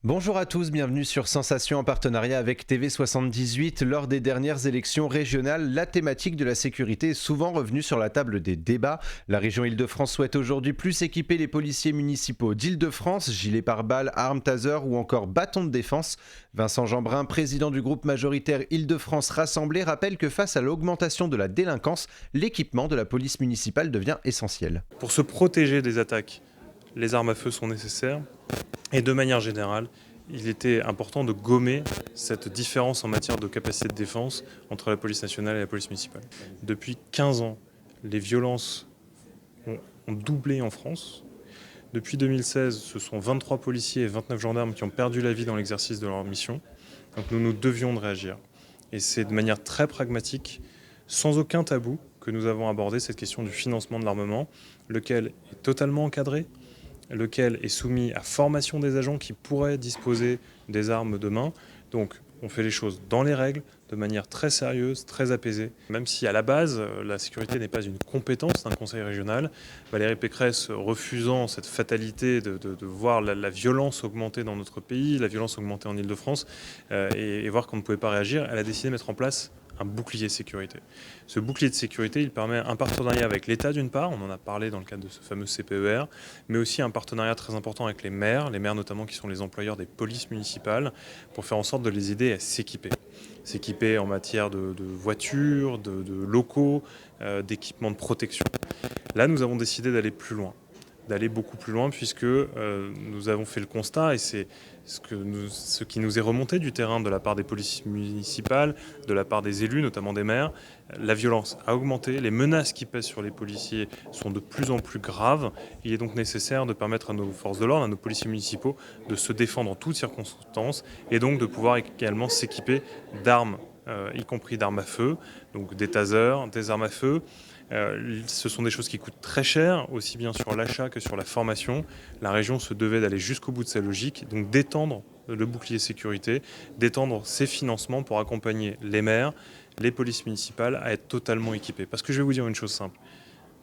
Bonjour à tous, bienvenue sur Sensation en partenariat avec TV78. Lors des dernières élections régionales, la thématique de la sécurité est souvent revenue sur la table des débats. La région Île-de-France souhaite aujourd'hui plus équiper les policiers municipaux d'Île-de-France, gilets pare-balles, armes taser ou encore bâtons de défense. Vincent Jeanbrun, président du groupe majoritaire Île-de-France Rassemblée, rappelle que face à l'augmentation de la délinquance, l'équipement de la police municipale devient essentiel. Pour se protéger des attaques, les armes à feu sont nécessaires. Et de manière générale, il était important de gommer cette différence en matière de capacité de défense entre la police nationale et la police municipale. Depuis 15 ans, les violences ont doublé en France. Depuis 2016, ce sont 23 policiers et 29 gendarmes qui ont perdu la vie dans l'exercice de leur mission. Donc nous devions de réagir. Et c'est de manière très pragmatique, sans aucun tabou, que nous avons abordé cette question du financement de l'armement, lequel est totalement encadré, lequel est soumis à formation des agents qui pourraient disposer des armes demain. Donc on fait les choses dans les règles, de manière très sérieuse, très apaisée. Même si à la base, la sécurité n'est pas une compétence d'un conseil régional, Valérie Pécresse, refusant cette fatalité de voir la violence augmenter dans notre pays, la violence augmenter en Île-de-France, et voir qu'on ne pouvait pas réagir, elle a décidé de mettre en place un bouclier sécurité. Ce bouclier de sécurité, il permet un partenariat avec l'État d'une part, on en a parlé dans le cadre de ce fameux CPER, mais aussi un partenariat très important avec les maires notamment qui sont les employeurs des polices municipales, pour faire en sorte de les aider à s'équiper. S'équiper en matière de voitures, de locaux, d'équipements de protection. Là, nous avons décidé d'aller plus loin. D'aller beaucoup plus loin puisque nous avons fait le constat, et c'est ce qui nous est remonté du terrain de la part des polices municipales, de la part des élus, notamment des maires. La violence a augmenté, les menaces qui pèsent sur les policiers sont de plus en plus graves. Il est donc nécessaire de permettre à nos forces de l'ordre, à nos policiers municipaux, de se défendre en toutes circonstances et donc de pouvoir également s'équiper d'armes, y compris d'armes à feu, donc des tasers, des armes à feu. Ce sont des choses qui coûtent très cher, aussi bien sur l'achat que sur la formation. La région se devait d'aller jusqu'au bout de sa logique, donc d'étendre le bouclier sécurité, d'étendre ses financements pour accompagner les maires, les polices municipales à être totalement équipées. Parce que je vais vous dire une chose simple,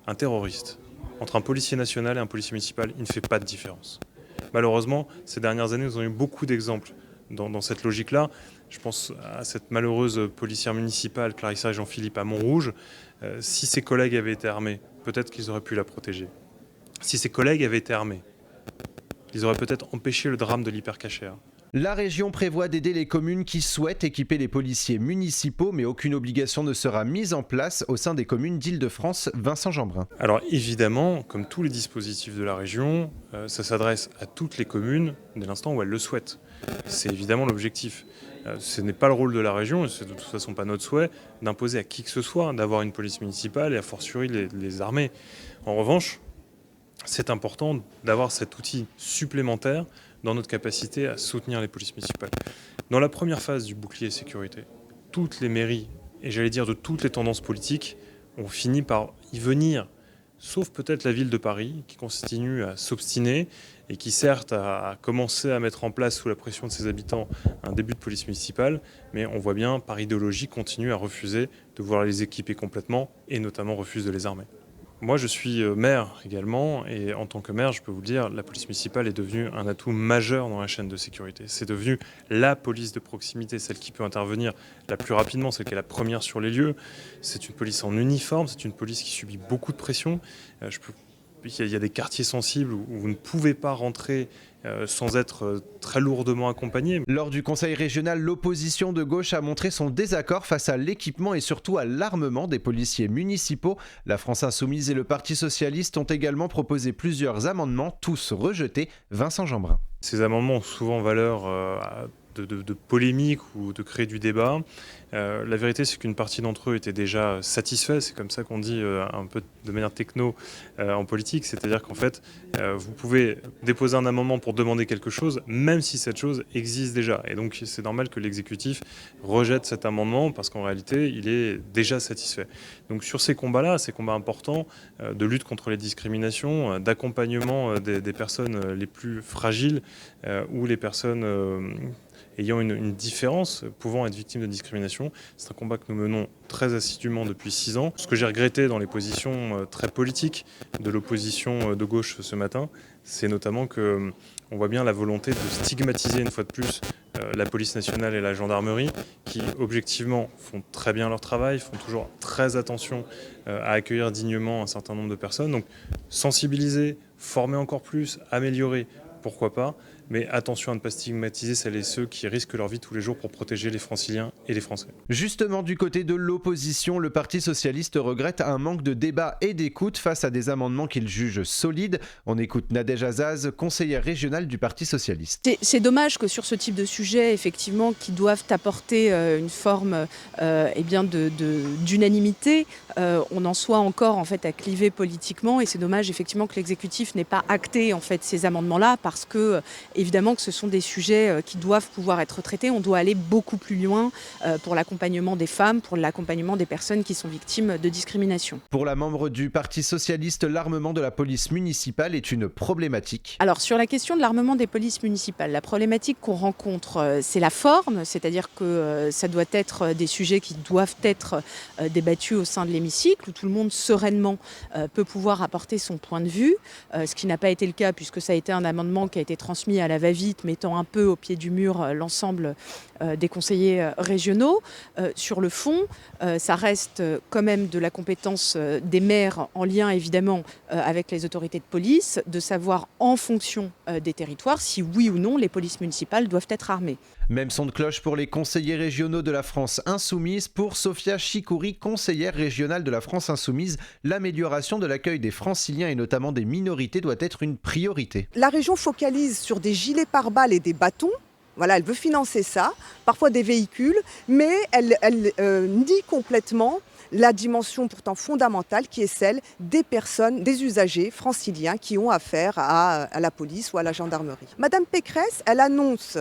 un terroriste, entre un policier national et un policier municipal, il ne fait pas de différence. Malheureusement, ces dernières années, nous avons eu beaucoup d'exemples dans cette logique-là. Je pense à cette malheureuse policière municipale, Clarissa et Jean-Philippe, à Montrouge. Si ses collègues avaient été armés, peut-être qu'ils auraient pu la protéger. Si ses collègues avaient été armés, ils auraient peut-être empêché le drame de l'hypercachère. La région prévoit d'aider les communes qui souhaitent équiper les policiers municipaux, mais aucune obligation ne sera mise en place au sein des communes d'Île-de-France. Vincent Jeanbrun. Alors évidemment, comme tous les dispositifs de la région, ça s'adresse à toutes les communes dès l'instant où elles le souhaitent. C'est évidemment l'objectif. Ce n'est pas le rôle de la région, et c'est de toute façon pas notre souhait, d'imposer à qui que ce soit d'avoir une police municipale et a fortiori les armées. En revanche, c'est important d'avoir cet outil supplémentaire dans notre capacité à soutenir les polices municipales. Dans la première phase du bouclier sécurité, toutes les mairies, et j'allais dire de toutes les tendances politiques, ont fini par y venir, sauf peut-être la ville de Paris, qui continue à s'obstiner et qui certes a commencé à mettre en place sous la pression de ses habitants un début de police municipale, mais on voit bien, par idéologie, continue à refuser de vouloir les équiper complètement et notamment refuse de les armer. Moi, je suis maire également, et en tant que maire, je peux vous le dire, la police municipale est devenue un atout majeur dans la chaîne de sécurité. C'est devenu la police de proximité, celle qui peut intervenir la plus rapidement, celle qui est la première sur les lieux. C'est une police en uniforme, c'est une police qui subit beaucoup de pression. Il y a des quartiers sensibles où vous ne pouvez pas rentrer sans être très lourdement accompagné. Lors du conseil régional, l'opposition de gauche a montré son désaccord face à l'équipement et surtout à l'armement des policiers municipaux. La France Insoumise et le Parti Socialiste ont également proposé plusieurs amendements, tous rejetés. Vincent Jeanbrun. Ces amendements ont souvent valeur de polémique ou de créer du débat. La vérité, c'est qu'une partie d'entre eux était déjà satisfaits. C'est comme ça qu'on dit un peu de manière techno en politique. C'est-à-dire qu'en fait, vous pouvez déposer un amendement pour demander quelque chose, même si cette chose existe déjà. Et donc, c'est normal que l'exécutif rejette cet amendement parce qu'en réalité, il est déjà satisfait. Donc, sur ces combats-là, ces combats importants de lutte contre les discriminations, d'accompagnement des personnes les plus fragiles ou les personnes ayant une différence, pouvant être victimes de discrimination. C'est un combat que nous menons très assidûment depuis 6 ans. Ce que j'ai regretté dans les positions très politiques de l'opposition de gauche ce matin, c'est notamment qu'on voit bien la volonté de stigmatiser une fois de plus la police nationale et la gendarmerie qui objectivement font très bien leur travail, font toujours très attention à accueillir dignement un certain nombre de personnes. Donc sensibiliser, former encore plus, améliorer, pourquoi pas, mais attention à ne pas stigmatiser celles et ceux qui risquent leur vie tous les jours pour protéger les Franciliens et les Français. Justement, du côté de l'opposition, le Parti socialiste regrette un manque de débat et d'écoute face à des amendements qu'il juge solides. On écoute Nadège Azaz, conseillère régionale du Parti socialiste. C'est dommage que sur ce type de sujet, effectivement, qui doivent apporter une forme d'unanimité, on en soit encore en fait à cliver politiquement, et c'est dommage effectivement que l'exécutif n'ait pas acté en fait ces amendements-là, parce que évidemment que ce sont des sujets qui doivent pouvoir être traités. On doit aller beaucoup plus loin pour l'accompagnement des femmes, pour l'accompagnement des personnes qui sont victimes de discrimination. Pour la membre du Parti socialiste, l'armement de la police municipale est une problématique. Alors sur la question de l'armement des polices municipales, la problématique qu'on rencontre, c'est la forme, c'est-à-dire que ça doit être des sujets qui doivent être débattus au sein de l'hémicycle, où tout le monde sereinement peut pouvoir apporter son point de vue, ce qui n'a pas été le cas puisque ça a été un amendement qui a été transmis à la va-vite, mettant un peu au pied du mur l'ensemble des conseillers régionaux. Sur le fond, ça reste quand même de la compétence des maires, en lien évidemment avec les autorités de police, de savoir en fonction des territoires si oui ou non les polices municipales doivent être armées. Même son de cloche pour les conseillers régionaux de la France Insoumise. Pour Sophia Chikouri, conseillère régionale de la France Insoumise, l'amélioration de l'accueil des Franciliens et notamment des minorités doit être une priorité. La région focalise sur des gilets pare-balles et des bâtons. Voilà, elle veut financer ça, parfois des véhicules, mais elle nie complètement la dimension pourtant fondamentale qui est celle des personnes, des usagers franciliens qui ont affaire à la police ou à la gendarmerie. Madame Pécresse, elle annonce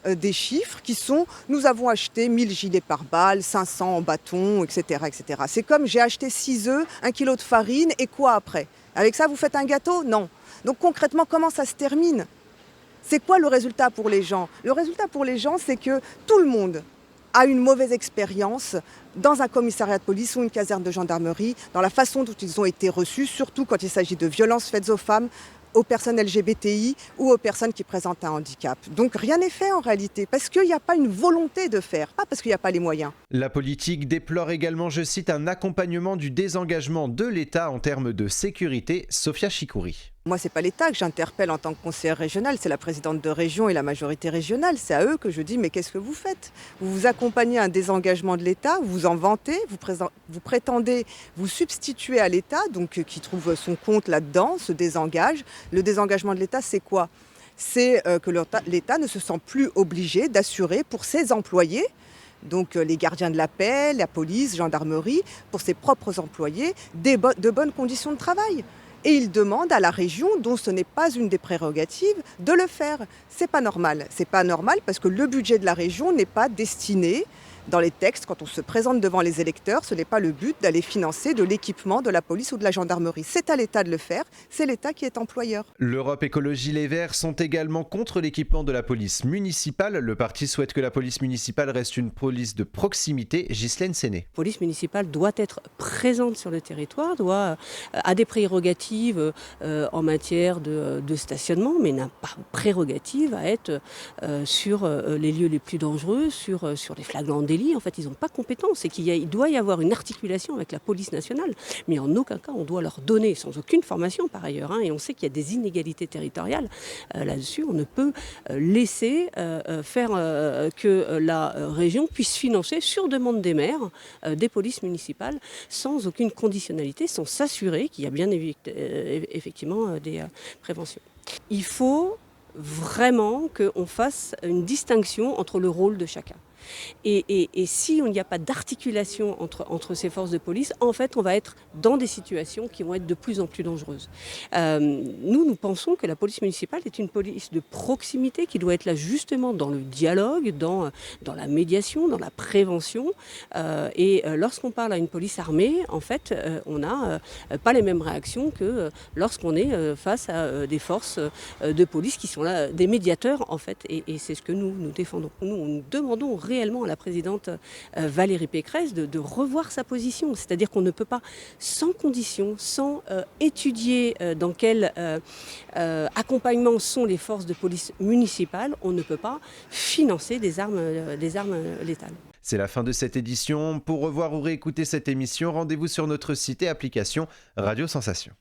des chiffres qui sont « nous avons acheté 1000 gilets pare-balles, 500 bâtons, etc. etc. » C'est comme « j'ai acheté 6 œufs, 1 kilo de farine et quoi après ? Avec ça, vous faites un gâteau ? Non. » Donc concrètement, comment ça se termine ? C'est quoi le résultat pour les gens ? Le résultat pour les gens, c'est que tout le monde a une mauvaise expérience dans un commissariat de police ou une caserne de gendarmerie, dans la façon dont ils ont été reçus, surtout quand il s'agit de violences faites aux femmes, aux personnes LGBTI ou aux personnes qui présentent un handicap. Donc rien n'est fait en réalité, parce qu'il n'y a pas une volonté de faire, pas parce qu'il n'y a pas les moyens. La politique déplore également, je cite, un accompagnement du désengagement de l'État en termes de sécurité. Sophia Chikouri. Moi, ce n'est pas l'État que j'interpelle en tant que conseillère régionale, c'est la présidente de région et la majorité régionale. C'est à eux que je dis, mais qu'est-ce que vous faites ? Vous vous accompagnez à un désengagement de l'État, vous en vantez, vous prétendez vous substituer à l'État, donc qui trouve son compte là-dedans, se désengage. Le désengagement de l'État, c'est quoi ? C'est que l'État ne se sent plus obligé d'assurer pour ses employés, donc les gardiens de la paix, la police, gendarmerie, pour ses propres employés, de bonnes conditions de travail. Et il demande à la région, dont ce n'est pas une des prérogatives, de le faire. C'est pas normal. C'est pas normal parce que le budget de la région n'est pas destiné, dans les textes, quand on se présente devant les électeurs, ce n'est pas le but d'aller financer de l'équipement de la police ou de la gendarmerie. C'est à l'État de le faire, c'est l'État qui est employeur. L'Europe Écologie Les Verts sont également contre l'équipement de la police municipale. Le parti souhaite que la police municipale reste une police de proximité. Ghislaine Séné. La police municipale doit être présente sur le territoire, a des prérogatives en matière de stationnement, mais n'a pas prérogative à être sur les lieux les plus dangereux, sur les flagrants délits. En fait, ils n'ont pas compétence et il doit y avoir une articulation avec la police nationale. Mais en aucun cas, on doit leur donner, sans aucune formation par ailleurs, et on sait qu'il y a des inégalités territoriales là-dessus, on ne peut laisser faire que la région puisse financer, sur demande des maires, des polices municipales, sans aucune conditionnalité, sans s'assurer qu'il y a bien effectivement des préventions. Il faut vraiment qu'on fasse une distinction entre le rôle de chacun. Et si il n'y a pas d'articulation entre ces forces de police, en fait, on va être dans des situations qui vont être de plus en plus dangereuses. Nous pensons que la police municipale est une police de proximité qui doit être là justement dans le dialogue, dans la médiation, dans la prévention. Et lorsqu'on parle à une police armée, en fait, on n'a pas les mêmes réactions que lorsqu'on est face à des forces de police qui sont là, des médiateurs en fait. Et c'est ce que nous défendons. Nous demandons réellement à la présidente Valérie Pécresse de revoir sa position. C'est-à-dire qu'on ne peut pas, sans condition, sans étudier dans quel accompagnement sont les forces de police municipales, on ne peut pas financer des armes létales. C'est la fin de cette édition. Pour revoir ou réécouter cette émission, rendez-vous sur notre site et application Radio Sensation.